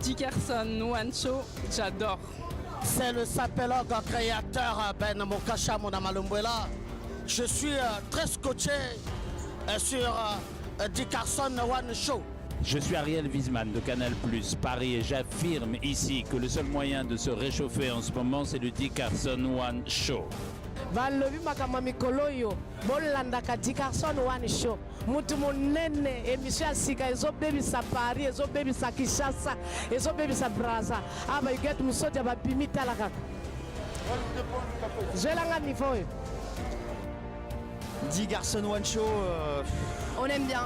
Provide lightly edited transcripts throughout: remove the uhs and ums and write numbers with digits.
Dickerson One Show, j'adore. C'est le sapélogue créateur Ben Mokacha Monamalumbuela. Je suis très scotché sur Dickerson One Show. Je suis Ariel Wiesman de Canal Plus Paris et j'affirme ici que le seul moyen de se réchauffer en ce moment c'est le Dickerson One Show. Balobi makama mikolo yo bolandaka Dickerson One Show mutu monene émission ya sika ezobebisa Paris ezobebisa Kinshasa ezobebisa Brazza aba igetu musoti abapimi tala kaka zelanga niveau yo Dickerson One Show on aime bien.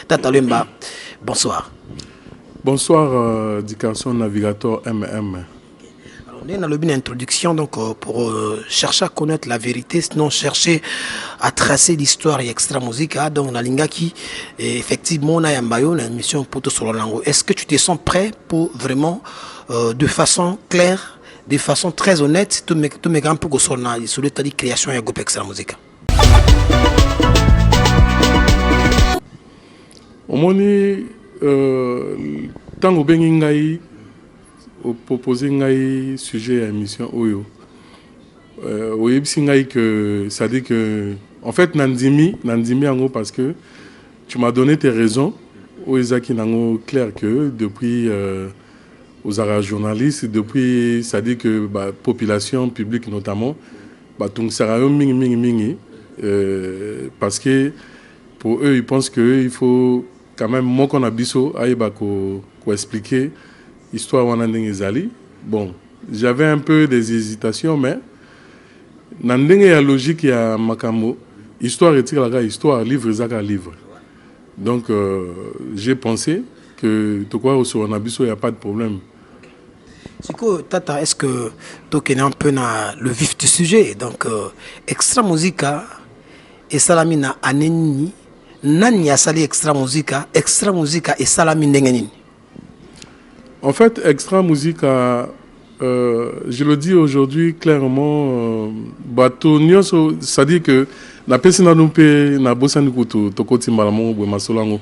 Tata Lumba, bonsoir. Bonsoir, Dickerson Navigator MM. Alors, on a une introduction donc, pour chercher à connaître la vérité, sinon chercher à tracer l'histoire et extra musique. Donc, on a l'ingaki, effectivement, on a une émission pour tout sur le langue. Est-ce que tu te sens prêt pour vraiment, de façon claire, de façon très honnête, tout mes grands pour sur l'état de création et groupe extra musique? Omoni tango bengi ngai proposer ngai sujet à émission oyo oyebisi ngai que ça dit que en fait nandimi yango parce que tu m'as donné tes raisons oyezaki nango clair que depuis aux arabes journalistes depuis ça dit que population publique notamment donc ça mingi parce que pour eux ils pensent que il faut quand même moi qu'on a biso aïba ko expliquer histoire wanandeng ezali. Bon, j'avais un peu des hésitations mais nandeng ya logique ya makambo histoire etira la histoire livre zaka livre. Donc j'ai pensé que to quoi sur on a biso y a pas de problème. Siko tata, est-ce que tu connais un peu le vif du sujet? Donc extra musica et salamina aneni nani asali extra musica et salami ndengeni. En fait, extra musica, je le dis aujourd'hui clairement, bateau nyonso, c'est-à-dire que na pesina numpe na bosani kutu tokoti malamo bwe masolango.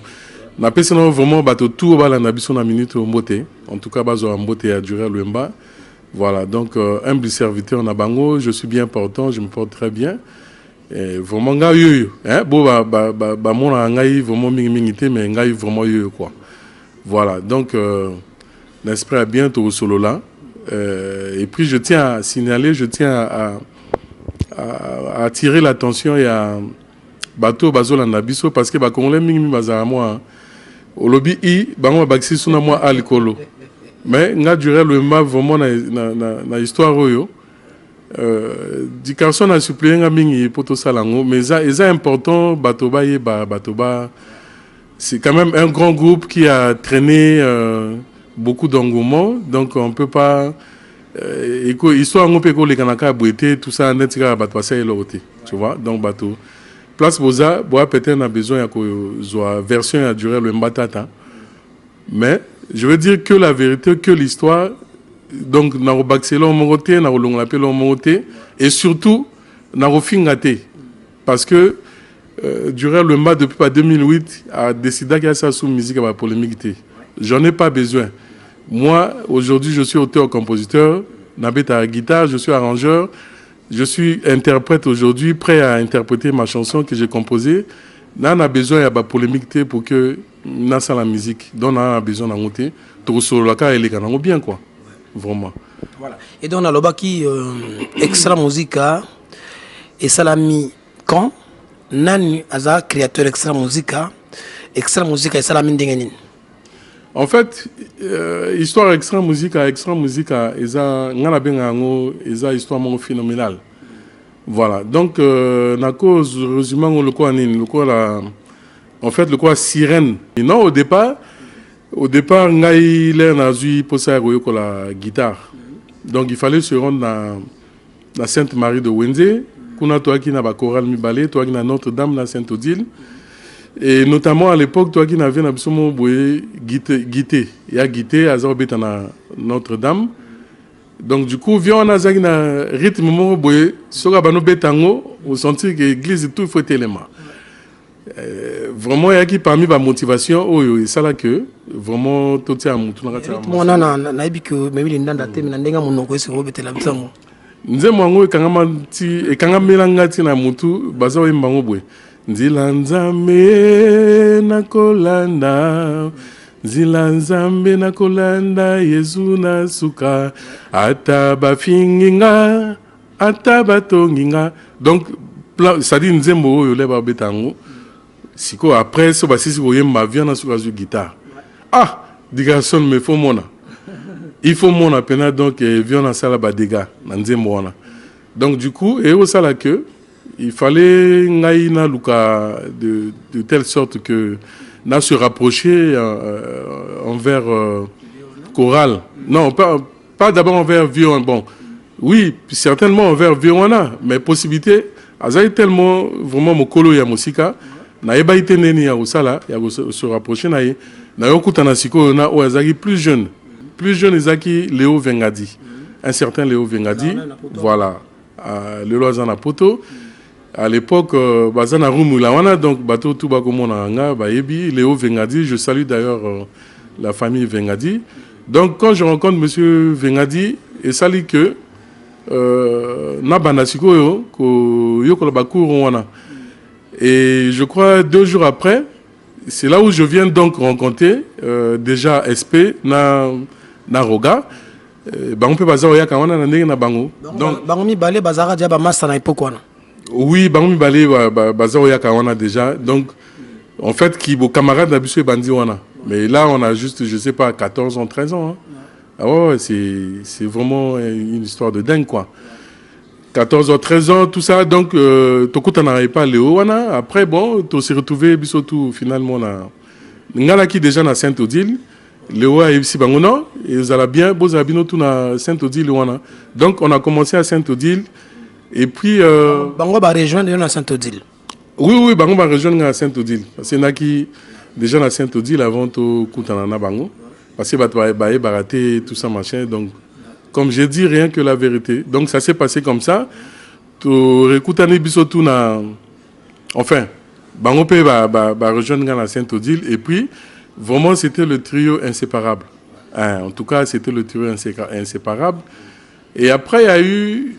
Na pesina vraiment bateau tout bala na biso na minute mbote. En tout cas bazo mbote a duré le mba. Voilà, donc humble serviteur na bango, je suis bien portant, je me porte très bien. Et vraiment nga yo hein bo ba mona ngai vraiment mingité mais ngai vraiment yo quoi. Voilà, donc l'esprit est bien au solo là et puis je tiens à signaler, je tiens à attirer l'attention et à bateau bazola na biso parce que ba congolais mingi bazara moi au lobby i bango baxi suna moi alcoolo mais nga duré le mba vraiment na histoire oyo. Dickerson a suppléé un mingi pour tout ça mais c'est important Batoba c'est quand même un grand groupe qui a traîné beaucoup d'engouement donc on peut pas histoire on peut les kanaka boité tout ça net tu vois donc bateau place boza boa peut-être a besoin de version à durer le mbatata mais je veux dire que la vérité que l'histoire. Donc, nous avons baxé l'homogoté, nous avons l'appelé l'homogoté, et surtout, nous avons fingaté. Parce que, durant le mois depuis 2008, a décidé qu'il y a ça sous musique à la polémique. J'en ai pas besoin. Moi, aujourd'hui, je suis auteur-compositeur, j'habite à la guitare, je suis arrangeur, je suis interprète aujourd'hui, prêt à interpréter ma chanson que j'ai composée. Nous avons besoin de la polémique pour que nous ayons la musique. Donc, nous avons besoin de la montée. Tout sur le cas, elle est bien, quoi. Vraiment. Voilà. Et donc, on a le baki extra musica et salami quand nani aza créateur extra musica et salami ndengeni. En fait, histoire extra musica eza ngana benga ngo eza histoire mon phénoménale. Voilà. Donc na cause heureusement le quoi nini le quoi la en fait le quoi sirène. Et non au départ, ngai l'air n'a eu pour ça la guitare. Donc il fallait se rendre dans la Sainte-Marie de Wenze. Kuna toi qui n'a pas chorale mi ballet, toi qui n'a Notre-Dame la Sainte-Odile. Et notamment à l'époque, toi qui n'avais absolument guité. Il y a guité à Zorbet à Notre-Dame. Donc du coup, viens on a un rythme mon boy, sur la bano betango, on sentit que l'église tout faut élément. Vraiment il y a qui parmi ma motivation, oh ça là que vraiment tout est à mon tout moi na ibi que mais il ndanda te mais ndenga monoko ese robete la bitamo. Nze mwango kangama ti e kangamela ngati na mutu baza oyimba ngobwe. Nzila nzambe na kolanda. Nzila nzambe na kolanda Yesu na suka ata bafinginga ata batonginga. Donc ça dit nzembo oyo leba betango. Siko après so basisi boyemba viana suka zu guitare. Ah, di garçon me faut mona. Il faut mon appel donc viana sala ba dégâts na nzembo wana. Donc du coup et au sala que il fallait ngaina luka de telle sorte que n'a se rapprocher envers chorale. Non, pas d'abord envers violon. Bon, oui, certainement envers violon, mais possibilité, azaï tellement vraiment mon colo ya musika, na eba ite neni ya usala, ya se rapprocher na ye, na yokuta na siko na o azaki plus jeune ezaki Léo Vengadi, un certain Léo Vengadi, voilà, le loisana poto. À l'époque, Bazana Rumulawana, donc bateau tout bakomona baebi, Léo Vengadi, je salue d'ailleurs la famille Vengadi. Donc quand je rencontre monsieur Vengadi, et sali que Nabanasiko yo wana. Et je crois 2 jours après, c'est là où je viens donc rencontrer déjà SP na Roga. On peut baza oya kawana na ndenge na bango. Donc bangomi balé bazara dia ba master na époque wana. Oui, bangomi balé baza oya kawana déjà. Donc en fait qui vos camarades d'habitude bandi wana. Mais là on a juste je sais pas 14 ans, 13 ans hein. Ah ouais, c'est vraiment une histoire de dingue quoi. 14 ans, 13 ans, tout ça. Donc, Tokuta n'arrive pas Léo wana. Après, bon, tu s'est retrouvé, bisotou, finalement, là. Ngala qui déjà na Saint-Odile. Léo a ici, bangono. Et vous allez bien, vous avez bien tout na Saint-Odile, wana. Donc, on a commencé à Saint-Odile. Et puis. Bango va rejoindre na Saint-Odile. Oui, Bango va rejoindre à Saint-Odile. Parce qu'il y en a qui, déjà na Saint-Odile, avant tout, Koutana Bango. Parce que bah, baraté, tout ça, machin. Donc. Comme j'ai dit, rien que la vérité. Donc ça s'est passé comme ça. Enfin, Bangopé va rejoindre la Saint-Odile. Et puis, vraiment, c'était le trio inséparable. En tout cas, c'était le trio inséparable. Et après, il y a eu...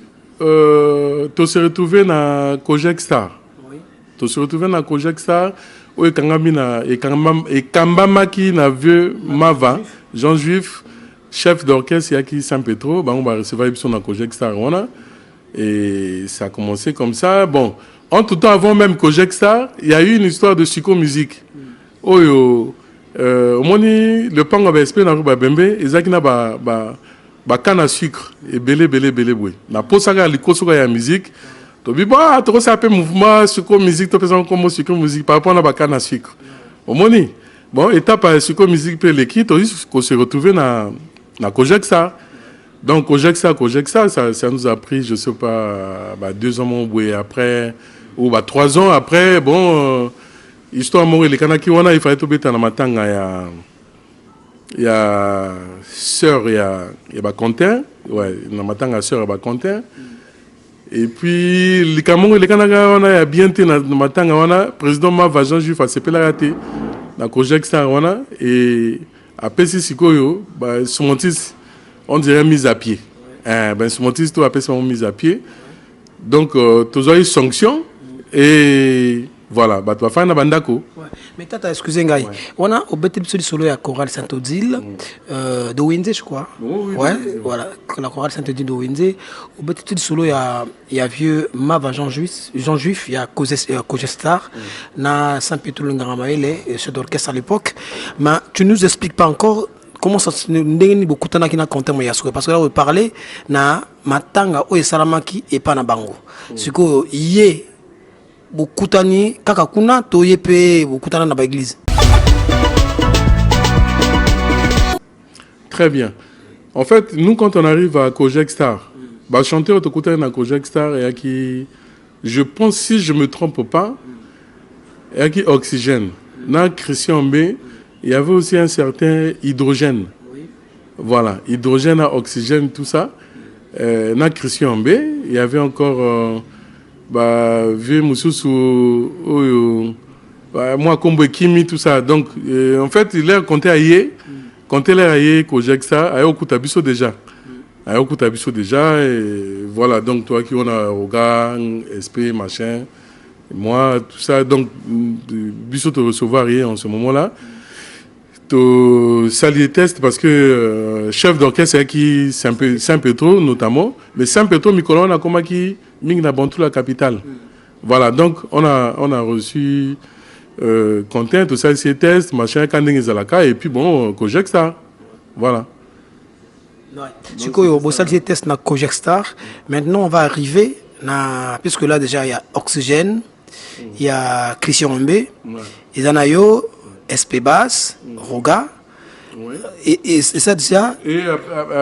tu se retrouvé dans Kojek Star. Tu se retrouvé dans Kojek Star. Où et Kambamaki na vieux Mava, Jean Juif, chef d'orchestre Yaki San Petro, on va recevoir dans Kojek Star. Et ça a commencé comme ça. Bon, en tout temps, avant même Kojek Star, il y a eu une histoire de psychomusique. Au moni, le pan avait espéré dans le Bembe, et Zakina ba canne à sucre, et belé, boui. Na posaga likosoga ya musique. Tu dis, bah, tu as un mouvement, psychomusique, tu as comme psychomusique par rapport à la canne à sucre. Au moni, bon, étape à psychomusique, puis l'équipe, tu dis qu'on s'est retrouvé dans Kojek Star. Donc Kojek Star, ça nous a pris, je sais pas, 2 ans après, ou 3 ans après, bon, histoire de les Kanaki, il fallait tout mettre dans matanga, il y a sœur, il y a Quentin, ouais, dans matanga sœur, il y a Quentin. Et puis, les Cameroun, les Kanaka, il y a bien été dans matanga, président Mava Jean Juif a s'épelé la raté, dans Kojek Star, et après, si Sikoyo, son motis, on dirait mise à pied. Son motis, tout après, c'est mise à pied. Donc, tu as eu sanction et voilà, tu vas faire un bandako. Mais tata, excusez-moi, on a au BTP solo à Chorale Saint-Odile, de Windsor, je crois. Ouais, voilà, la Chorale Saint-Odile de Windsor. Au BTP solo, il y a vieux Mava Jean Juif, il y a Kogestar, na Saint-Pétro-Lungaramaele, chef d'orchestre à l'époque. Mais tu nous expliques pas encore comment ça se fait beaucoup de temps qui n'a compté mon yasuko. Parce que là, on parlait na matanga o esalamaki et pas na bango. C'est que yé beaucoup tani kakakuna to yé beaucoup tani na ba église. Très bien. En fait, nous quand on arrive à Kojek Star, chanteur de côté na Kojek Star et qui, je pense si je me trompe pas, et qui Oxygène, na Christian B. Il y avait aussi un certain hydrogène. Oui. Voilà, hydrogène à oxygène, tout ça. na Christian B, il y avait encore vieux Moussoussou, moi Combo Kimi, tout ça. Donc en fait, il a compté aïe, compté l'air aïe, Kojeksa, aïe au Koutabiso déjà. Aïe au Koutabiso déjà, et voilà, donc toi qui on a Oga, SP, machin, moi, tout ça, donc Bisso te recevoir rien en ce moment-là. Salier test parce que chef d'orchestre qui Saint-Pétro notamment, mais Saint-Pétro Nicolas on a comme qui Mingna Bantou la capitale. Voilà, donc on a reçu content tout ça c'est test machin Kanding Zalaka et puis bon Kojek Star. Voilà. Chico Bossalier test na Kojek Star. Maintenant on va arriver puisque là déjà il y a Oxygène, il y a Christian Mbé, il y en a yo SP Bass, Roga, et ça déjà. Et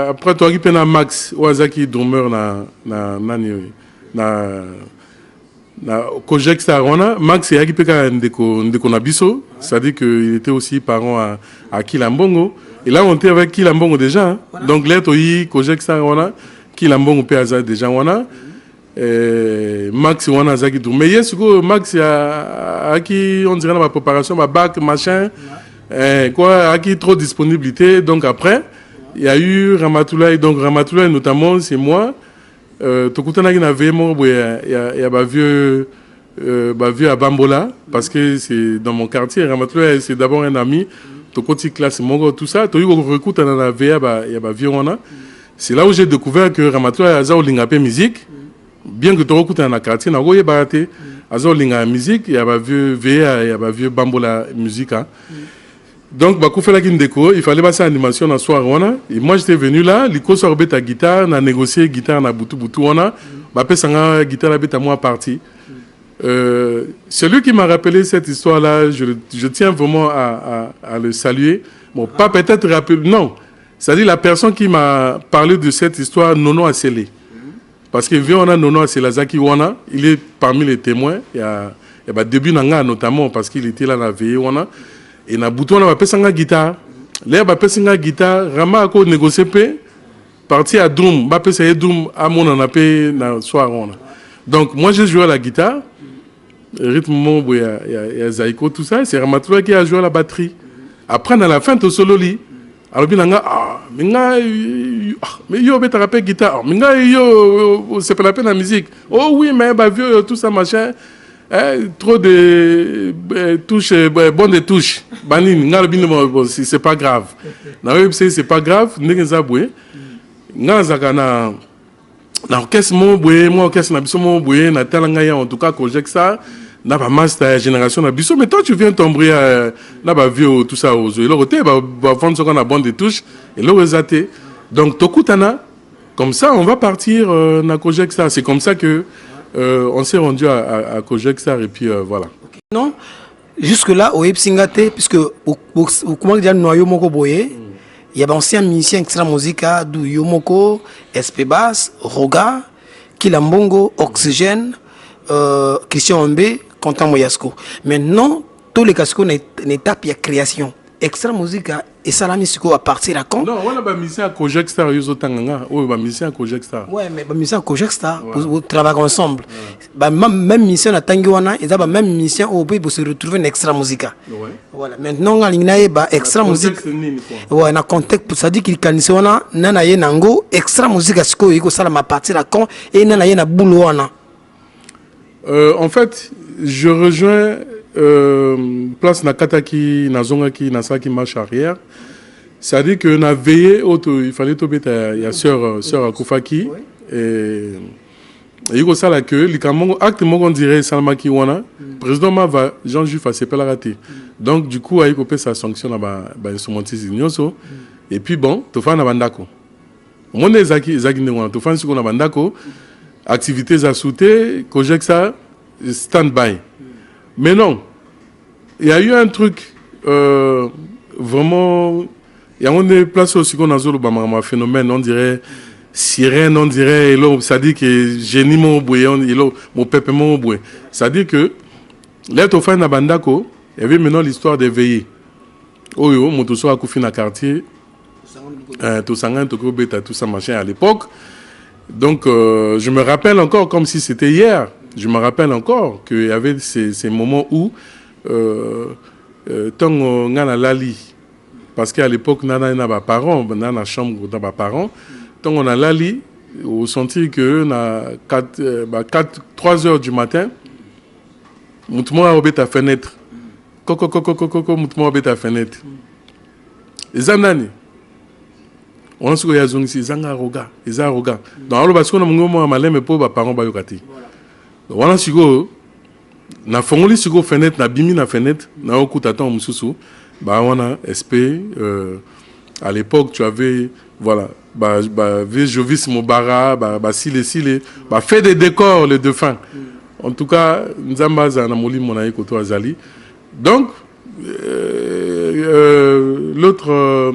après, toi qui penses Max, Ouazaki drummer na Kojek Star, Max et qui peut ndeko nabiso, c'est-à-dire qu'il était aussi parent à Kilambongo. Et là, on était avec Kilambongo déjà. Hein. Voilà. Donc, là, Kojek Star, Kilambongo peut déjà, Max wana zaki tout mais yes Max a qui on dirait la préparation ma bac machin quoi a qui trop disponibilité donc après il y a eu Ramatoulaye donc Ramatoulaye notamment c'est moi tokutana qui n'avait mon il y a vieux à Bambola parce que c'est dans mon quartier Ramatoulaye c'est d'abord un ami tokoti classe mon tout ça tu recoupe dans la VA il y a vieux wana c'est là où j'ai découvert que Ramatoulaye a za lingapé musique. Bien que tu écoutes dans la quartier, na goye baraté, azo linga musique, il y a vieux VA, il y a vieux bambola musique. Donc bah fait la déco, il fallait passer animation dans soir et moi j'étais venu là, liko sorbet ta guitare, na négocier guitare na butu wana, bah pesanga guitare la à moi parti. Celui qui m'a rappelé cette histoire là, je tiens vraiment à le saluer. Bon, pas peut-être rappeler, non. C'est-à-dire la personne qui m'a parlé de cette histoire, Nono Assélé. Parce que Nono Asselazaki wana, il est parmi les témoins. Il y a début nanga notamment parce qu'il était là dans la veille wana. Et na bouton on a passé une guitare. Là on a passé une guitare. Rama a négocié pe parti à drum. On a passé drum à mon on a payé na soir wana. Donc moi j'ai joué à la guitare. Rythme mon il y a Zaiko tout ça. C'est Ramatoulaye qui a joué à la batterie. Après dans la fin de solo li. Alors bien mais yo beta rappel guitare minga yo c'est pas la peine la musique oh oui mais bah vieux tout ça machin trop de touches bon de touches banine ngal bin c'est pas grave na web c'est pas grave ngenza boué ngaza kana na orchestre mon boué moi orchestre na biso mon boué na talanga ya en tout cas Kojek ça na ba master génération na biso mais toi tu viens tomber na ba vieux tout ça aux le côté va vendre ce qu'on a bon de touches et le rezaté donc tokutana comme ça on va partir na Kojek Star c'est comme ça que on s'est rendu à Kojek Star et puis voilà non jusque là au Epsingate puisque au comment dire noyau moko boyé il y a ancien musicien extra musica du Yomoko SP Bass Roga Kilambongo Oxygène Christian Mbé Content Moyasco. Maintenant, tous les cascos une étape de création. Extra musique et ça la musique à partir à quand? Non, on a pas mis à Kojek Star yuzo tanganga. Oui, bah mis à Kojek Star. Ouais, mais bah mis à Kojek Star pour travailler ensemble. Bah même mission à Tangiwana et ça bah même mission au pays pour se retrouver une extra musique. Ouais. Voilà. Maintenant on a l'ingnaye bah extra musique. Ouais, na contexte ça dit qu'il canisiona nana ye nango extra musique à ce que il ça la ma partir à quand et nana ye na boulot wana. En fait, je rejoins place Nakataki, Nazongaki, Nasaki marche arrière. C'est-à-dire que na veillé, il fallait tomber il y a sœur Akufaki et il y a ça là que les acte on dirait Salmaki wana président Mava Jean-Jules a pas la raté. Donc du coup il a sa sanction là-bas instrumentiste ignoso et puis bon, tu fais na bandako. Mon ezaki ne wana tu fais ce qu'on a bandako. Activités à sauter, Kojek ça, stand-by. Mais non, il y a eu un truc vraiment. Il y a une place aussi qu'on a un phénomène, on dirait sirène, on dirait, ça dit que génie mon boué, mon peuple mon boué. Ça dit que, là, au fin de Bandako, il y avait maintenant l'histoire des veillées. Oh, yo, mon tout à Koufina quartier, tout ça, tout ça, machin à l'époque. Donc, je me rappelle encore comme si c'était hier. Je me rappelle encore qu'il y avait ces moments où, tant on a lali, parce qu'à l'époque, on a pas parents, on a la chambre, on a pas parents, tant on a lali, au senti que on a 3 heures du matin, on a ouvert ta fenêtre. Coco, on a ouvert ta fenêtre. Les anani. On se voit ici, ils ont arrogant. Donc, alors, parce qu'on a mon malin, mais pour les parents, ils ont raté. Donc, on a su que, na fongoli sur la fenêtre, na bimi na fenêtre, na okutaton mususu, bah on a SP. À l'époque, tu avais, voilà, Jovis Mobara, Sile, fait des décors, les défunts. En tout cas, Nzamba Zanamoli Monaï Koto Azali. Donc, l'autre.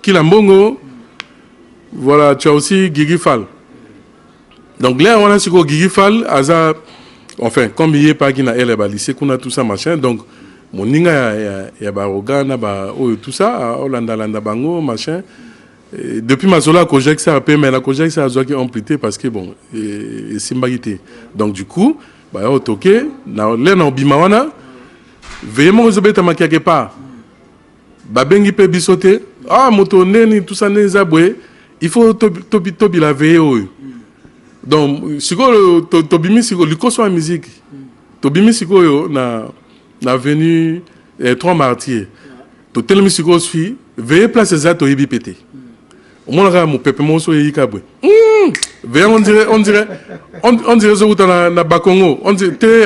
Kilambongo, voilà, tu as aussi Guigui Fall. Donc là, on a ce que Guigui Fall, enfin, comme il n'y a pas Guina El, lycée, qu'on a tout ça, machin. Donc, mon ninga, il y a Barogana, tout ça, Hollanda, Bango, machin. Et depuis ma zola, Kojek, ça a payé, mais la Kojek, ça a joué amplité parce que, bon, c'est mbagité. Donc, du coup, au toqué, là, on bimawana, veillement aux obéta ma quelque part. Babengi pe bisote, moto neni tout ça nezabwe, il faut tobi la veille. Donc siko tobimi siko likoso la musique. Tobimi siko yo na venu 3 martyrs. To telemi siko suis veille place za to yibi pété. Au moins là mon peuple mon so yikabwe. Veille on dirait zo na Bakongo, on dirait te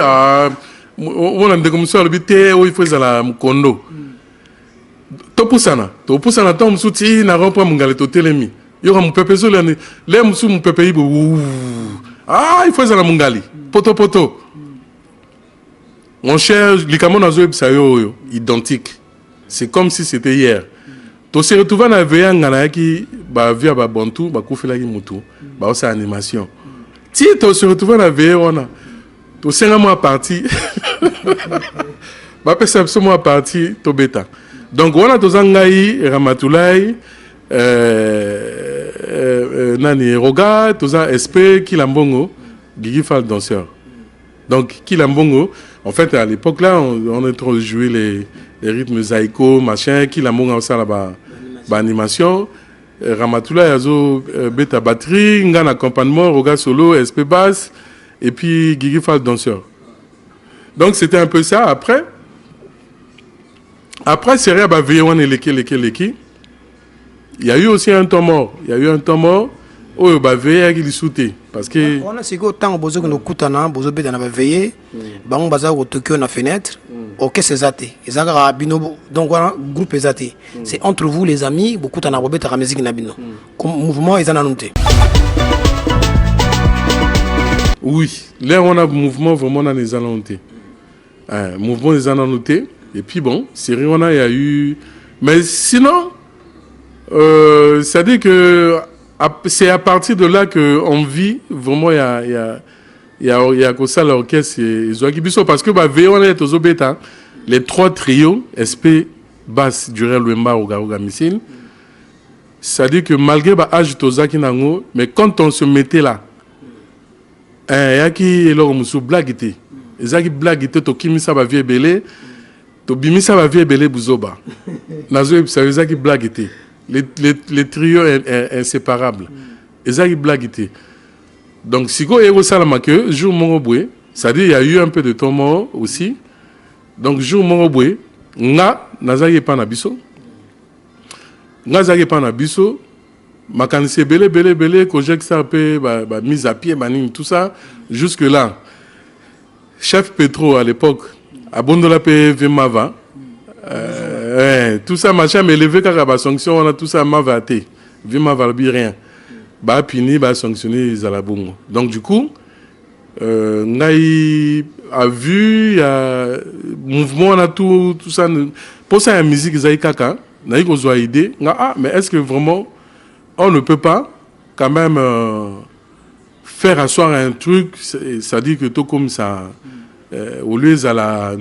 on a de comme ça le bité o il faut za la mkondo. Topusana tom souti na rompre mungale to telemi yo ka mupepe zo le musu mupepe ibo il faut ça la mungali poto mon cher likamo na zo ebisa yo identique, c'est comme si c'était hier. To se retrouver na veya ngana yaki ba via ba bantu ba kufela ki mutu ba osa animation ti to se retrouver na veya ona to senga mo parti ba perception mo parti to beta. Donc, on a tous Ngaï, Ramatoulaye, Nani Roga, tous SP, Kilambongo, Guigui Fall danseur. Donc, Kilambongo, en fait, à l'époque là, on a trop joué les rythmes zaïko, machin, Kilambongo aussi là-bas, animation. Ramatoulaye, Azo, bêta batterie, Ngan accompagnement, Roga solo, SP basse, et puis Guigui Fall danseur. Donc, c'était un peu ça. Après, c'est rien, il y a eu aussi un temps mort. Oh, il sauté. Parce que. On a ce temps où on a coutana, on a veillé, on a Tokyo na fenêtre, ok, c'est zaté. Donc, voilà, groupe est zaté. C'est entre vous, les amis, beaucoup de robé à la musique nabino. Comme mouvement, ils en ont noté. Oui, là, on a mouvement vraiment dans les annontés. Mouvement des annontés. Et puis bon, Syrie, il y a eu... Mais sinon, c'est-à-dire que c'est à partir de là qu'on vit, vraiment, il y a comme ça l'orchestre et Zoaki Bisso, parce que on est aux Obéta, les 3 trios, SP, Basse, Durel, Wemba, Ogaroga, Missile, c'est-à-dire que malgré l'âge de Zaki Nango, mais quand on se mettait là, il y a qui est blague, Zaki blague, Tokimisa va vieux belé, Bimisa va vie belé bouzoba. Nazo ça qui blague était. Les trios inséparables. Ezaki blague était. Donc si go ero salama que jour moroboué, ça dit il y a eu un peu de temps mort aussi. Donc jour moroboué, nazaki pas na biso. Nazaki pas na biso. Makanise belé kojek ça peu mise à pied manine tout ça jusque là. Chef Petro à l'époque Abondola pe Vimava. Tout ça, machin, mais levé car la sanction, on a tout ça, mavaté. Vimava, rien. Bah, puni, bah, sanctionné, Zalabongo. Donc, du coup, Naï a vu, il y a mouvement, on a tout ça. Pour ça, il y a une musique, Zaï Kaka, Naï Gozo a idée. Mais est-ce que vraiment, on ne peut pas, quand même, faire asseoir un truc, c'est-à-dire que tout comme ça. Au lieu de la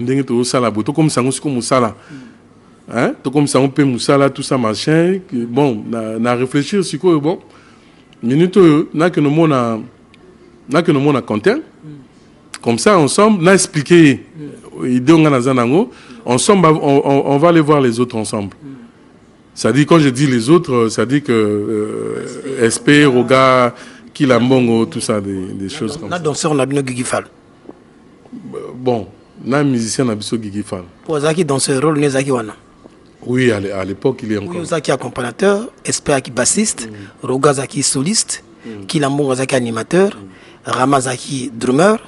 tout comme ça hein tout comme ça on peut moussala tout ça machin bon na réfléchir sur quoi bon minute n'a que nous mona content. Comme ça ensemble, n'a expliqué idée ensemble on va aller voir les autres ensemble. Ça dit quand je dis les autres, ça dit que SP, Roga, Kilambongo, tout ça des choses comme ça. Na danseur on a bien Guigui Fall. Bon, na musicien on a bien Guigui Fall. Pour Zaki dans ce rôle Nezaki wana. Oui, à l'époque il est encore. Oui, Zaki accompagnateur, SP Zaki bassiste, Roga Zaki soliste, Kilambongo Zaki animateur, Rama Zaki drummer,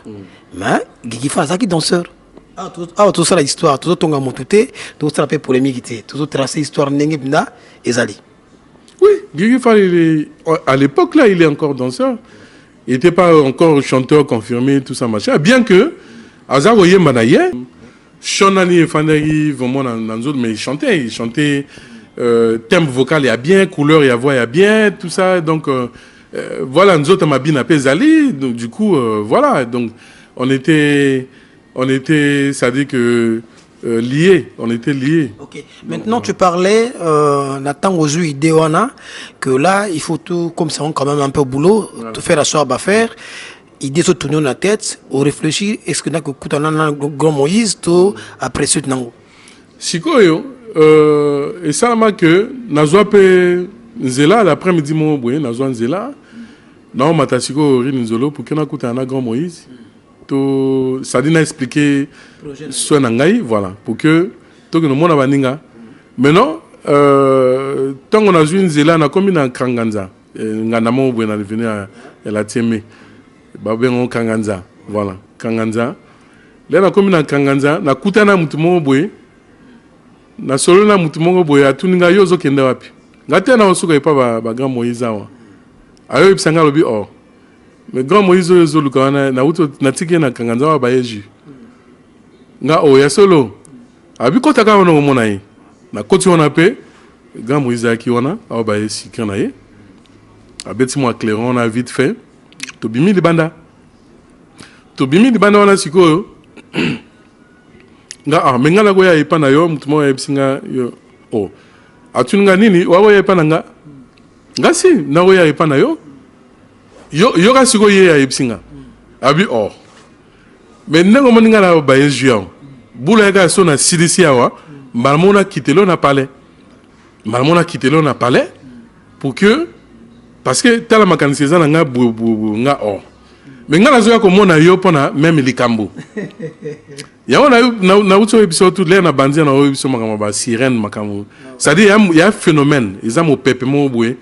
mais Guigui Fall Zaki danseur. Tout ça l'histoire, tout ça mon touté, tout ça la polémique, tout ça tracé histoire n'engibna ezali. Oui, Guigui Fall à l'époque là, il est encore danseur. Il n'était pas encore chanteur confirmé, tout ça machin. Bien que Azaro Yemanaye, Shonani et Fandari vraiment dans autres, mais il chantait thème vocal il y a bien, couleur il y a voix il y a bien, tout ça. Donc voilà, nous autres m'a bien appelé Zali. Donc du coup voilà, donc on était, ça dit que liés, on était liés. Ok. Maintenant, donc, tu parlais, Nathan Ozu Idewana, que là, il faut tout, comme ça, on quand même un peu au boulot, ouais. Tout faire la soirée à faire, idée se tourner dans la tête, ou réfléchir, est-ce que n'a que tout un grand Moïse, tout après ce temps. Sikoyo, et ça m'a que, Nazwa pe Nzela, l'après-midi, mon boy, Nazwa Nzela, non, Matasiko Rinzolo, pour qu'il y ait un grand Moïse. Ça dit expliqué soit nangai voilà pour que tout le monde a baninga maintenant tant qu'on a joué une zéla na comme dans Kanganza ngana mo bwe na venu à la tieme ba ben Kanganza voilà Kanganza là na comme dans Kanganza na kutana mutu mo bwe na solo na mutu mo bwe atuninga yozo kenda wapi ngati na osuka ipa ba grand Moïse wa ayo ibsanga lobi oh. Mais grand Moïse Zolukana na uto natike na Kanganza wa bayeji nga o ya solo abi kota ka wana mona yi na koti wana pe grand Moïse aki wana wa bayesi kana ye abeti mo clairon na vite fait to bimi di banda wana siko nga menga na go ya ipa na yo mtumo ya bisinga yo o atunga nini wa ya ipa na nga si na go ya ipa na yo yo ka siko ye ya ipsinga abi oh mais nengo moninga na ba yejuya bula ka so na sidisi awa malmona kitelo na palais pour que parce que tala makanisi za nga nga oh mais nga nazo ya ko mona yo pona même likambo ya na uto episode tout le na bandia na episode makama ba sirène makamo ça dit ya phénomène ils mo pepe mo boué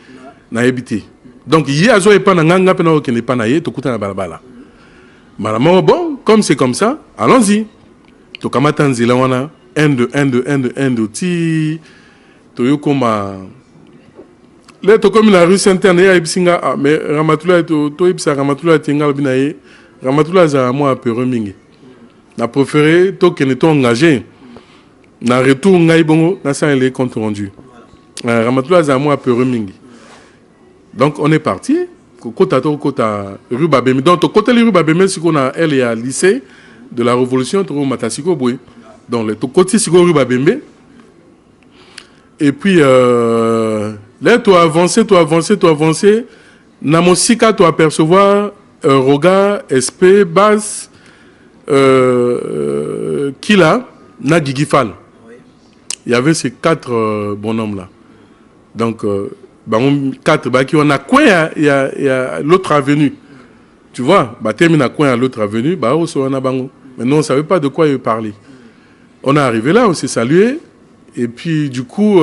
na ebité. Donc, il y a un peu de temps balabala. Maman, bon, comme c'est comme ça, allons-y. To kamata nzela wana, end, ti, to yokoma. Là, to comme la rue Sainte-Anne, ya ibsinga, mais Ramatula, to ibsa Ramatula tinga binaye, Ramatula za moi peu remingi. Na préféré, to keneto engagé. Na retour ngai bongo, na sa les comptes rendus. Ramatula za moi peu remingi. Donc on est parti. Kota rue Babemé. Donc côté rue Babemé, c'est qu'on a elle est à lycée de la Révolution to Matasiko Boy. Donc le côté c'est rue Babemé. Et puis là tu avancer. Na mosika tu apercevoir Roga, SP, Bass, Kila, na Guigui Fall. Il y avait ces 4 bonhommes là. Donc 4 qui on a coin il y a l'autre avenue, tu vois, termine à coin à l'autre avenue, mais non on savait pas de quoi il parlait. On est arrivé là, on s'est salué et puis du coup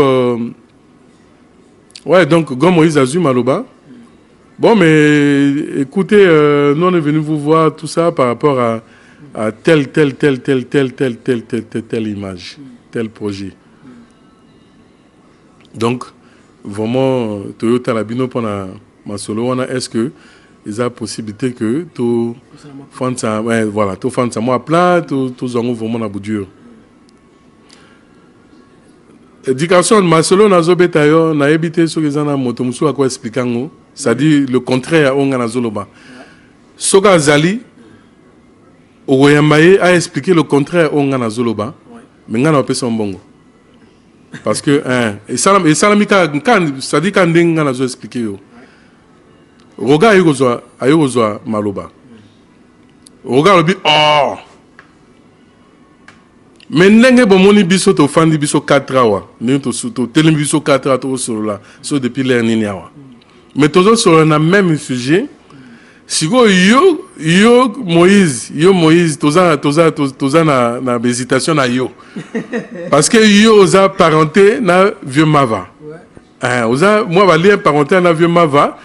ouais, donc Grand Moïse Azum Maloba. Bon mais écoutez, nous on est venu vous voir tout ça par rapport à telle image, tel projet. Donc vraiment Toyota Labino pendant ma solo est-ce que il y a possibilité que tu fasses ça voilà tu fasses ça moi plat tu zongo vraiment na boudur éducation ma solo na zobeta yo na ebité so kezana moto musu akwa expliquer ça dit le contraire on na zoloba soka zali ogoyambaye a expliqué le contraire on na zoloba mais ngana opesa mbongo. Parce que, et ça dit quand on a expliqué. Roga ayozwa maloba. Roga lobi oh. Mais ndenge bomoni biso to fandi biso 4 awa. Ni to telemi biso 4 a to sur là, so depuis l'ère nini awa. Mais toujours sur le même sujet. Sigo yo Moïse toza na hésitation na yo. Parce que yo oza parenté na vieux Mava. Moi va lire parenté na vieux Mava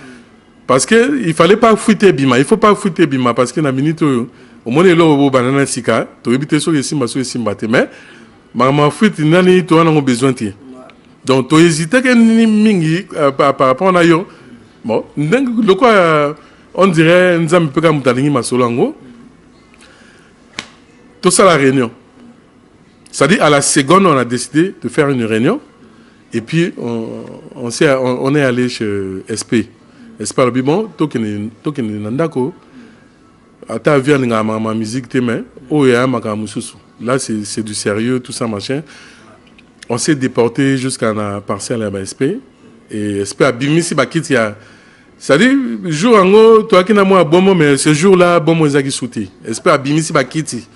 parce que il fallait pas fuiter bima, il faut pas fuiter bima parce que na minute au moins lo banana sika, to ebité so yesimba te mais maman fuite nani to na besoin ti. Donc to hésiter que ni mingi par rapport na yo. Bon, le quoi on dirait nous avons peu comme talingi masolango. Tout ça la réunion. C'est-à-dire à la seconde on a décidé de faire une réunion et puis on est allé chez SP. SP le bon tokeni nandako. Ata vient ma musique témoin. Oh ya makamususu. Là c'est du sérieux tout ça machin. On s'est déporté jusqu'à la parcelle à SP et SP a bimisi bakiti ya. C'est-à-dire, jour en haut, toi qui n'as moi bon mais ce jour-là, bon moi zaki souti. Espère bimisi ba kiti.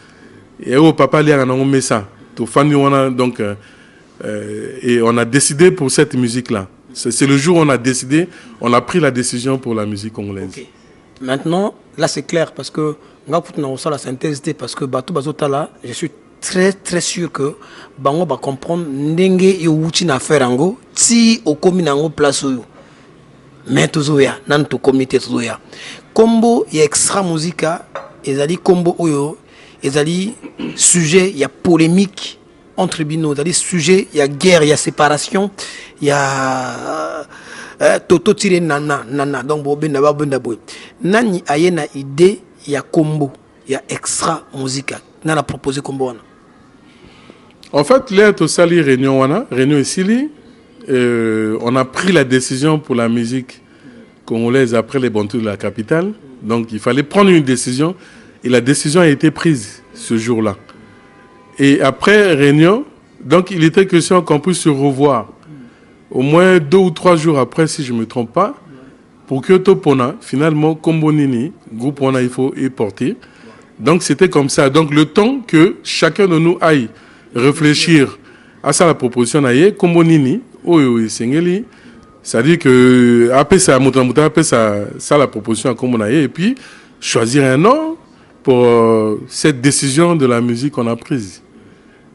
Et au papa li a mis ça. To fani on donc et on a décidé pour cette musique-là. C'est le jour où on a décidé, on a pris la décision pour la musique congolaise. Okay. Maintenant, là c'est clair parce que on a la synthèse parce que Bato Bazota là, je suis très sûr que bango va comprendre ndenge yo wuti na faire ngo ti okomi nango place yo. Mais tozoya nan to comité tozoya combo ya extra musica ezali combo oyo ezali sujet ya polémique entre bino ezali sujet ya guerre ya séparation ya toto tire nana donc bobenda boy nani ayena idée ya combo ya extra musica nana proposer combo wana en fait là to sali réunion wana réunion ici on a pris la décision pour la musique congolaise après les bantous de la capitale. Donc il fallait prendre une décision et la décision a été prise ce jour-là. Et après réunion, donc il était question qu'on puisse se revoir au moins 2 ou 3 jours après si je ne me trompe pas pour que Topona, finalement, Kombonini, groupe Wana, il faut y porter. Donc c'était comme ça. Donc le temps que chacun de nous aille réfléchir à ça la proposition d'ailleurs, Kombonini, Oyo Sengeli, c'est-à-dire que après ça, ça la proposition à Kombonaye et puis choisir un nom pour cette décision de la musique qu'on a prise.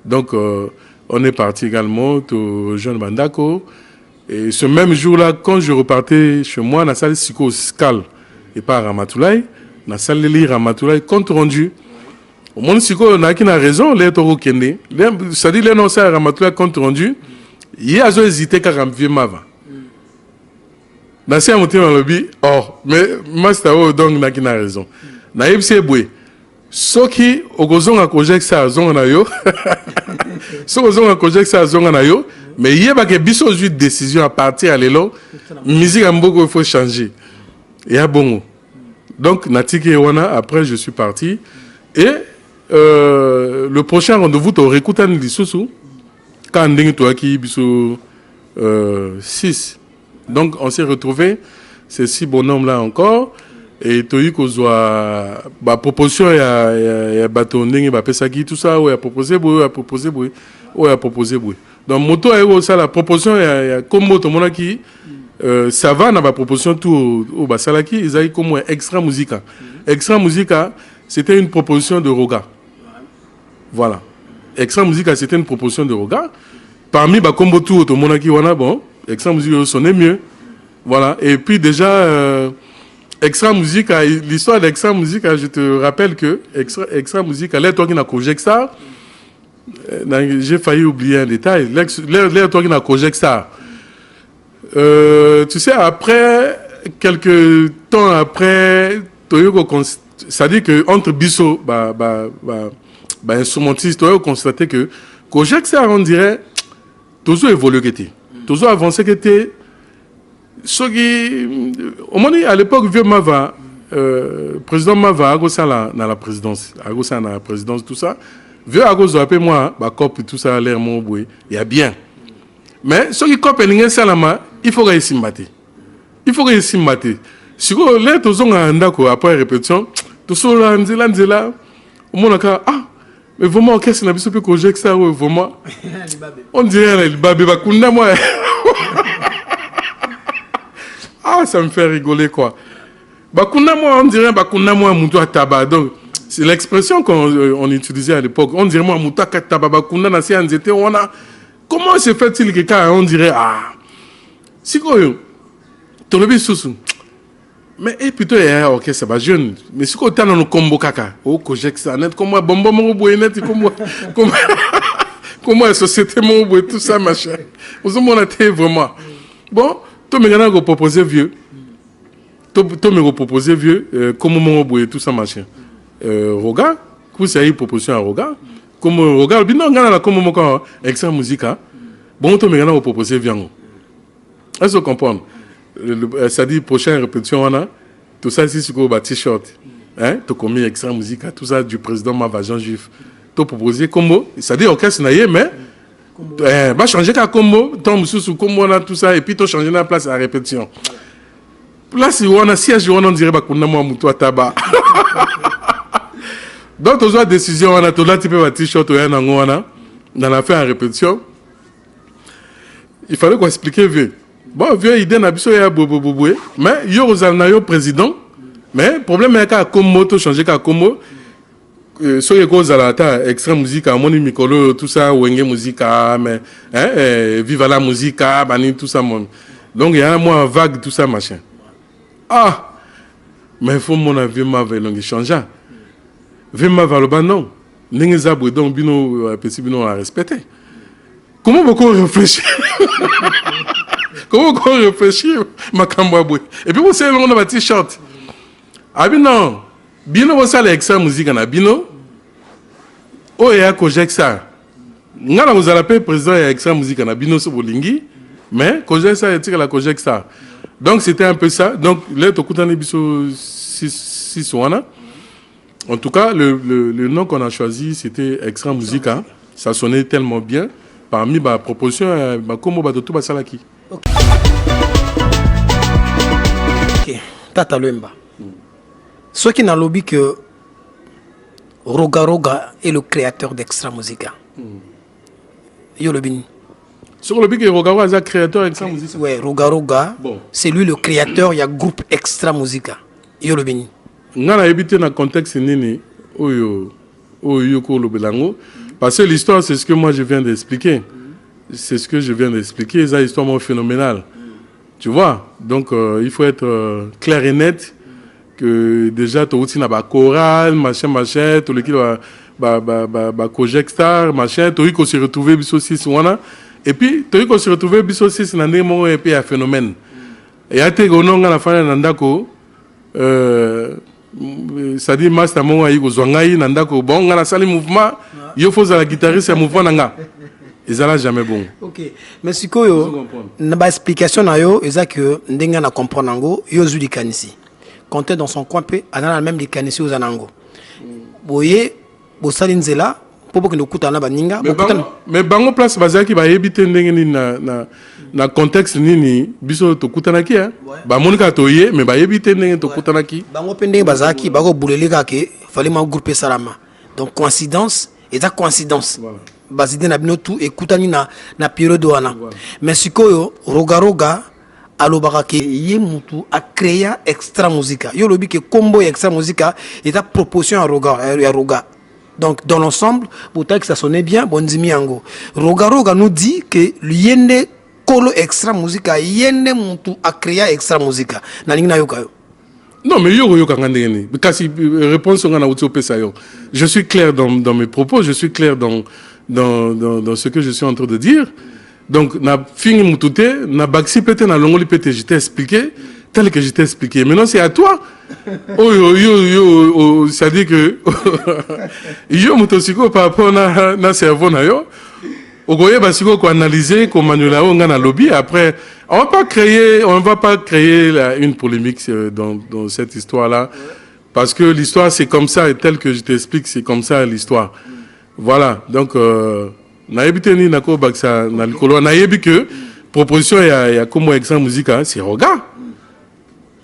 Donc on est parti également au Jeune Bandako et ce même jour-là, quand je repartais chez moi, dans la salle Siko Skal et pas à Ramatoulaye, dans la salle Lili Ramatoulaye, compte rendu. Au monde Siko, on a qui a raison, les Toro Kende, c'est-à-dire les noms à Ramatoulaye compte rendu. Il y a hésité car un vieux mava. Dans ce moment dans le lobby, mais Mastao donc n'a qui n'a raison. Naïb c'est boué. Ce qui au gozon a project ça zone na yo. Ce gozon a project ça zone na yo, mais il y a pas que biso juste décision à partir à l'élo. Musique en beaucoup il faut changer. Et à bon. Donc natiki wana après je suis parti et le prochain rendez-vous tu réécouter lisusu. Quand ndenge toi qui biso 6. Donc on s'est retrouvé ces 6 bonhommes là encore et toi kozwa ba proposition ya bato ndenge ba pesaki tout ça ou a proposé boy. Donc moto a ça la proposition ya combo to mona ki ça va na ba proposition tout au basalaki ils avaient comme extra musica. Extra musica c'était une proposition de Roga. Voilà. Extra musica c'était une proposition de Roga. Parmi ba combo tout to mona ki wana bon extra musique sonnait mieux. Voilà. Et puis déjà, extra musique, l'histoire d'extra musique, je te rappelle que extra musique, là, toi qui n'as project ça, j'ai failli oublier un détail. Là, toi qui n'as project ça. Tu sais, après, quelques temps après, ça dit que entre Bisso, instrumentiste, tu as constaté que project ça, on dirait, toujours évolué que t'es. Toujours avancé que t'es. Ce qui, au moment à l'époque, vieux Mava, président Mava, dans la présidence, tout ça, vieux Agozo, appelle moi, cop tout ça, l'air mon boué, il y a bien. Mais ce qui cop ça, il faut réussir mater. Il faut réussir mater. Si vous voulez, après répétition, tout ça, là, ah, mais vraiment, qu'est-ce que c'est que ça, vraiment? On dirait le babé bakunda moi. Ah, ça me fait rigoler quoi. Bakunda moi, on dirait bakunda moi moutou taba. Donc, c'est l'expression qu'on utilisait à l'époque. On dirait moi moutou taba bakunda na si anzete on a. Comment se fait-il que quand on dirait ah, si quoi yo, tolobi susu. Mais et plutôt ok ça va jeune. Mais si quoi t'as dans le combo kaka, oh kojek ça net comme moi bombo mon boy net comme comment la société mon boy tout ça machin. Vous en avez vraiment. Bon, toi me gana go proposer vieux. Toi me proposer vieux comment mon boy tout ça machin. Roga, vous savez proposition à Roga. Comme Roga, bien non gana la comme mon quoi extra musique. Bon, toi me gana go proposer vieux. Est-ce que vous comprenez? Ça dit prochaine répétition on a tout ça ici sur le t-shirt hein tu commis extra musique tout ça du président Mavajan Juif tu proposé combo ça dit orchestre naie mais va changer ka combo tombe sous combo on a tout ça et puis tu changer la place à répétition là si on a siège on dirait ba kuna moi muto ataba donc tu as décision on a tout là tu peux t-shirt on a ngona dans la fin à répétition il fallait qu'on expliquer vieux. Bon, vieux idée n'a pas ya bobo mais yo ozalna yo président mais problème est que comme to changer ka comme so ye ko zalata extra musique à moni mikolo tout ça wenge musique mais hein viva la musique bani tout ça mon donc il y a moi vague tout ça machin ah mais il faut mon avis ma velongi changer vieux ma valoba non ningi zabwe donc bino petit bino à respecter comment beaucoup réfléchir. Comment on réfléchit, Makambaboué? Et puis vous savez, on a un t-shirt. Ah, non. Bino, vous savez, l'extra musique, on a bino. Oh, il y a Kojek ça. Nous avons appelé président et extra musique, on a bino sur Bolingi. Mais Kojek ça, il y a la Kojek ça. Donc, c'était un peu ça. Donc, là, tu as biso 6 En tout cas, le nom qu'on a choisi, c'était extra musique. Hein. Ça sonnait tellement bien. Parmi les propositions, comment on va tout passer là qui? Ok. Tata Lemba. Ceux qui n'ont lobby que Roga Roga est le créateur d'Extra Musica. Yo lobby. Sur le but que Roga Roga est le créateur d'Extra Musica. Oui, Roga Roga, bon. C'est lui le créateur, il y a groupe Extra Musica. Yo lobby. Nous avons habité dans le contexte nini oyo ko lobelango parce que l'histoire c'est ce que moi je viens d'expliquer. C'est ce que je viens d'expliquer, c'est une histoire phénoménale. Tu vois? Donc, il faut être clair et net que déjà, tu as un choral, machin, tu as un Kojek Star, machin, tu as se retrouver aussi et puis, tu as se retrouver aussi dans un phénomène. Et il y a des gens qui ont fait nandako, ça dit, Master Moa, il y a nandako, bon, on a sali mouvement, il faut la guitariste, un mouvement nanga. Ils n'ont jamais bon. Ok. Mais si quoi yo, na explication na yo, ils a que ndenga na comprendre ngo, yo zu di kanisi. Compter dans son coin pe, anana même di kanisi aux anango. Boye, bo salinzela, popo que nous kuta na baninga. Mais bango place bazaki ba yebite ndenge ni na contexte nini biso to kutana ki hein. Ba monika to ye, mais ba yebite ndenge to kutana ki. Bango pendenge bazaki, bago buleleka ke, fallait ma grouper salama. Donc coïncidence, et ça coïncidence. Voilà. Baside na bino tout écoutani na période wana mais sikoyo Roga Roga alobaka ke ye mutu a créé extra musica yo lobi ke combo extra musica et ta proposition à Roga donc dans l'ensemble pour que ça sonnait bien bonzimi yango Roga Roga nous dit que yende kolo extra musica yende mutu a créé extra musica na ninga yoka yo. Non, mais yo kangandeni. Kasi réponse on a je suis clair dans mes propos, je suis clair dans ce que je suis en train de dire. Donc, na fini moutouté, na baxi pété, na longoli pété, je t'ai expliqué, tel que je t'ai expliqué. Maintenant, c'est à toi. Ça dit que, yo moutosiko par rapport na cerveau na yo, ogoye basiko ko analyser, ko manuela on a lobby. Après, on va pas créer une polémique dans cette histoire-là. Parce que l'histoire, c'est comme ça, et tel que je t'explique, c'est comme ça l'histoire. Voilà, donc, naïbité ni nako baksa nalikolo naïbi que proposition ya comme extra musique c'est Roga.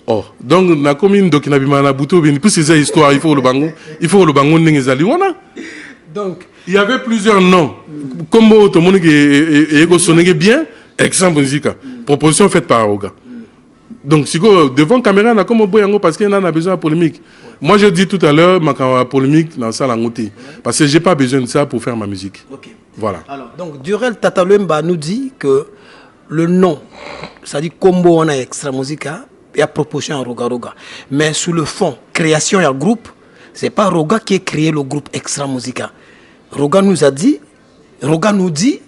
Oh, donc na commune donc na bimana buto bien plus ces histoires il faut le bango n'engezali wana. Donc il y avait plusieurs noms. Comme tout le monde qui sonné bien, exemple musique. Proposition faite par Aroga. Donc si devant caméra na comme boyango parce qu'il en a besoin de polémique. Moi je dis tout à l'heure ma polémique dans ça la montée parce que j'ai pas besoin de ça pour faire ma musique. OK. Voilà. Alors donc Durel Tatalemba nous dit que le nom, c'est-à-dire combo on a extra musica, il y a proposition à Roga Roga. Mais sous le fond, création et groupe, c'est pas Roga qui a créé le groupe extra musica. Roga nous dit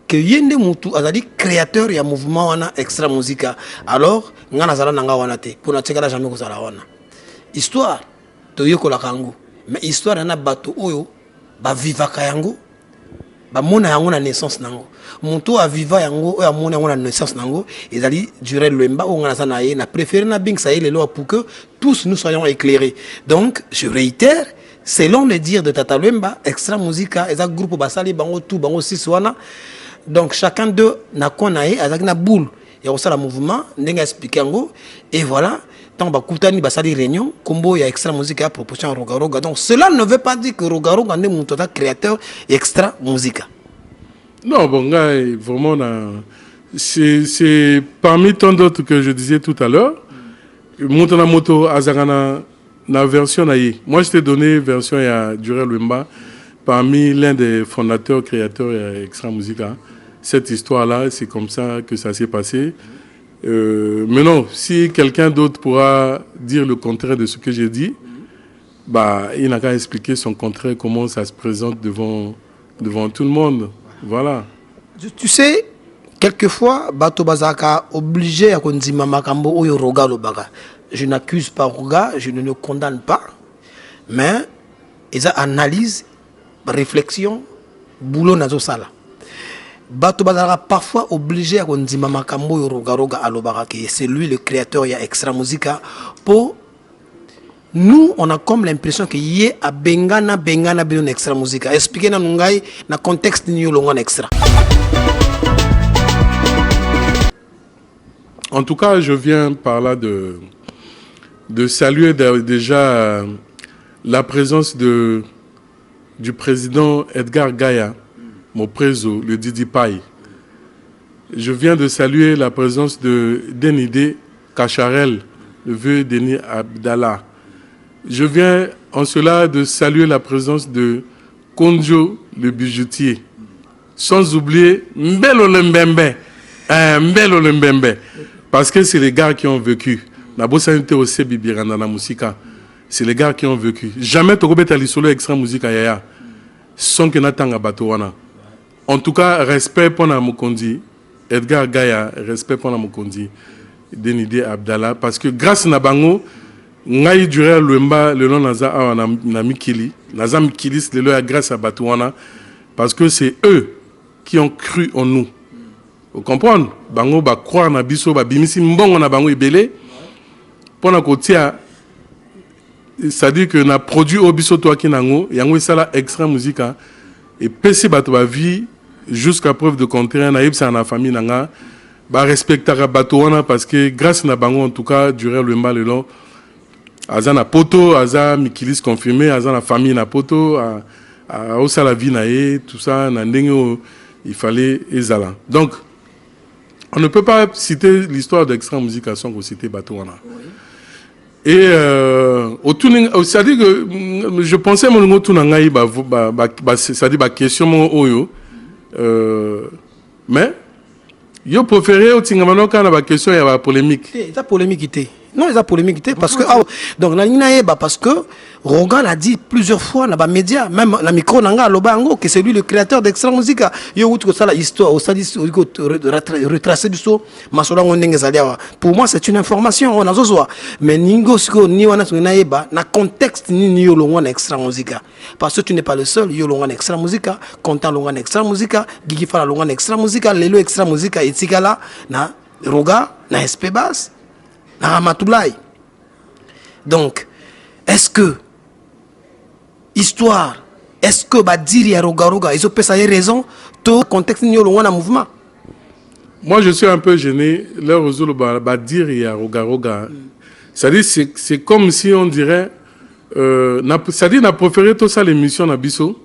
que yende mutu azali créateur ya mouvement wana extra musica. Alors ngana zala nanga wana te pour na tsekala jamais ko zala wana. Histoire to yokola kango. Mais histoire na bato oyo ba vivaka yango. Ba mona yango na naissance nango. Mutu a viva yango oyo mona yango na naissance nango ezali durer lemba o ngana sana ye na préféré na bing ça lelo pour que tous nous soyons éclairés. Donc je réitère selon le dire de Tata Lemba extra musica eza groupe basali bango tout bango siswana. Donc chacun d'eux n'a konaé avec na boule il y a aussi le mouvement n'enga expliquer ngo et voilà tant bakutani basali réunion combo il y a extra musique à proposition Roga Roga. Donc cela ne veut pas dire que Roga Roga n'est mon total créateur extra musique. Non bon gars vraiment c'est parmi tant d'autres que je disais tout à l'heure montana moto azagana na version naïe. Moi je t'ai donné version il y a Durel Lemba parmi l'un des fondateurs créateurs extra musica. Cette histoire-là, c'est comme ça que ça s'est passé. Mais non, si quelqu'un d'autre pourra dire le contraire de ce que j'ai dit, bah, il n'a qu'à expliquer son contraire, comment ça se présente devant tout le monde. Voilà. Tu sais, quelquefois, Bato Bazaka obligé à konzima makambo oyo Roga Lobaga. Je n'accuse pas Roga, je ne le condamne pas, mais ils analysent, réflexion, boulot nazo sala. Bato Bazaka parfois obligé à konzima makambo oyo Roga Roga Alobaka, c'est lui le créateur, il y a extra musica. Pour nous, on a comme l'impression qu'il y a à Bengana bien extra musica. Expliquez na nungai na contexte ni longan extra. En tout cas, je viens par là de saluer déjà la présence du président Edgar Gaya, mon préso, le Didi Paye. Je viens de saluer la présence de Denide Kacharel, le vieux Denis Abdallah. Je viens en cela de saluer la présence de Konjo, le bijoutier. Sans oublier Mbelo Lembembe. Parce que c'est les gars qui ont vécu. C'est les gars qui ont vécu. Jamais Tokobet Ali Solo extra musique à Yaya. Son que Natanga Batowana. En tout cas, respect pour Namukondi. Edgar Gaya, respect pour Namukondi. Denide Abdallah. Parce que grâce à Nabango, Ngai Durel Lemba, le nom Naza Mikili. Naza Mikili, c'est le grâce à Batouana. Parce que c'est eux qui ont cru en nous. Vous comprenez? Bango ba croire na biso ba bimisi mbongo na bango ibele. Pour na kotia, c'est-à-dire que na produit au biso toi qui nango, yango sala extra musica et pesi bato ba vie jusqu'à preuve de contraire na yebsa na famille nanga ba respectera bato wana parce que grâce na bango en tout cas Durel Lemba le long aza na poto aza mikilis confirmé aza na famille na poto a osa la vie na ye tout ça na ndenge il fallait ezala. Donc on ne peut pas citer l'histoire d'extra musica sans citer Batouana. Et c'est-à-dire que je pensais mon mot tout nangai c'est-à-dire ma question mon oyo mais yo préféré au tingamano quand la question il y a polémique. Il y a polémique. Non, il y a polémique parce que donc parce que Roga l'a dit plusieurs fois dans les médias, même la micro nanga lobango que c'est lui le créateur d'extra musica. Yo que ça la histoire, ça dit retracer du saut, masola ngondenge zalia. Pour moi c'est une information on a zozoa. Mais ningo siko ni wana tunayeba na contexte ni yo longa extra musica. Parce que tu n'es pas le seul, yo longa extra musica, content longa extra musica, Gigi fala longa extra musica, lelo extra musica etikala na Roga na SP Bass. Donc, est-ce que histoire, est-ce que Badiri et Roga Roga, ils ont peut raison, tout contexte n'y a un mouvement? Moi, je suis un peu gêné. Leur Badiri et Roga Roga, C'est-à-dire, c'est comme si on dirait, c'est-à-dire, on a préféré tout ça l'émission Nabiso.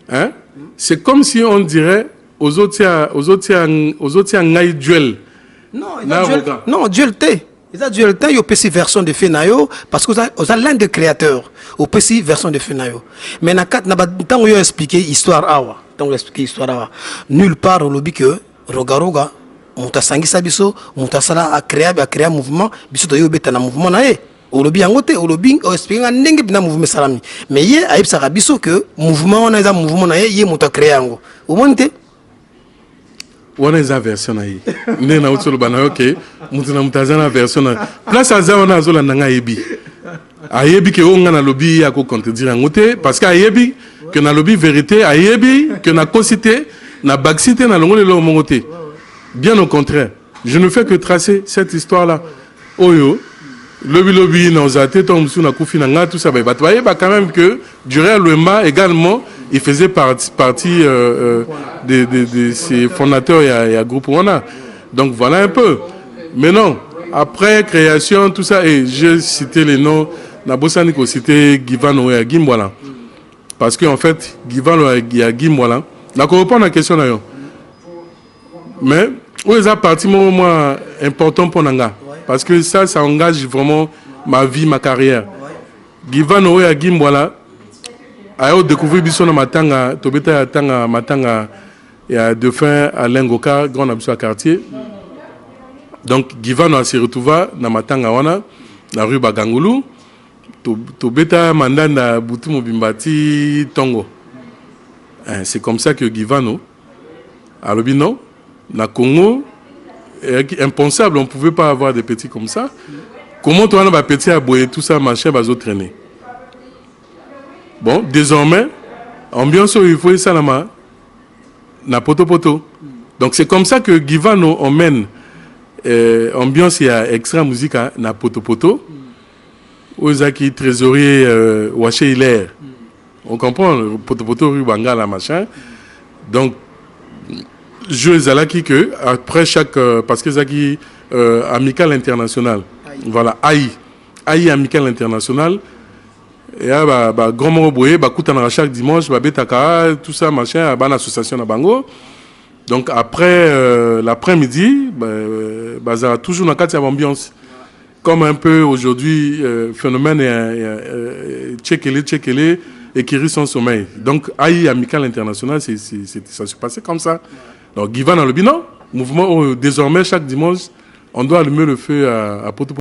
Hein? C'est comme si on dirait, aux autres, un duel. Non, duel T. Ils ont duel T, ils ont PC version de Fenayo, parce que vous avez l'un des créateurs, au PC version de Fenayo. Mais tant qu'on a expliqué l'histoire, nulle part, on lobby que, Roga, Moutasangi Sabiso, Moutasala a créé un mouvement, Biso de Yobeta un mouvement naé. Au lobby en côté, au lobby, au expliqué un n'engue mouvement salami. Mais hier, Aïb Sarabiso que, mouvement, on a un mouvement naé, yé Mouta créé un go. Au moins, on a une version naïe. Né na utolo bana ok, mutuna mutazana version na. Place aza on a zola nanga yebi. Ayebi que on a lobby à ko contredire en côté parce que ayebi que na lobby vérité, ayebi que na cosité, na baxité na longole lo mon côté. Bien au contraire, je ne fais que tracer cette histoire là. Oyo, lobby dans até tom sou na kufi na tout ça ba voyez bah quand même que durant Luemba également il faisait partie de ses fondateurs et à groupe Wana. Donc voilà un peu. Mais non, après création, tout ça, et j'ai cité les noms, Nabosaniko cité Givano et Agimwala. Parce qu'en fait, Givano et Agimwala, la comprend la question d'ailleurs. Mais, où est-ce parti moment important pour Nanga? Parce que ça engage vraiment ma vie, ma carrière. Givano et Agimwala, a découvert Bisson na matanga tobeta tanga matanga ya de fin à Lengoka grand absou quartier. Donc Givano se retrouva na matanga wana na rue Bagangulu tobeta mandanda butu mobimbati tongo. C'est comme ça que Givano a le non na Congo impensable, on pouvait pas avoir des petits comme ça. Comment toi on va petit à boyer tout ça machin bazo traîner. Bon, désormais, ambiance où il faut ça na poto. Donc c'est comme ça que Givano emmène ambiance et extra musique na poto. Aux qui trésorier Waché Hilaire. On comprend le poto rue Bangala machin. Donc je zalaki que après chaque parce que zaki amical international. Voilà, AI amical international. Et là, grand mot boye, chaque dimanche, betaka, tout ça, machin, une association à Bango. Donc après l'après-midi, ça toujours dans quatre ambiance. Comme un peu aujourd'hui, phénomène tchékélé, et qui risque son sommeil. Donc AI Amical International, ça se passait comme ça. Donc Givan dans le bilan, mouvement désormais chaque dimanche, on doit allumer le feu à Poto.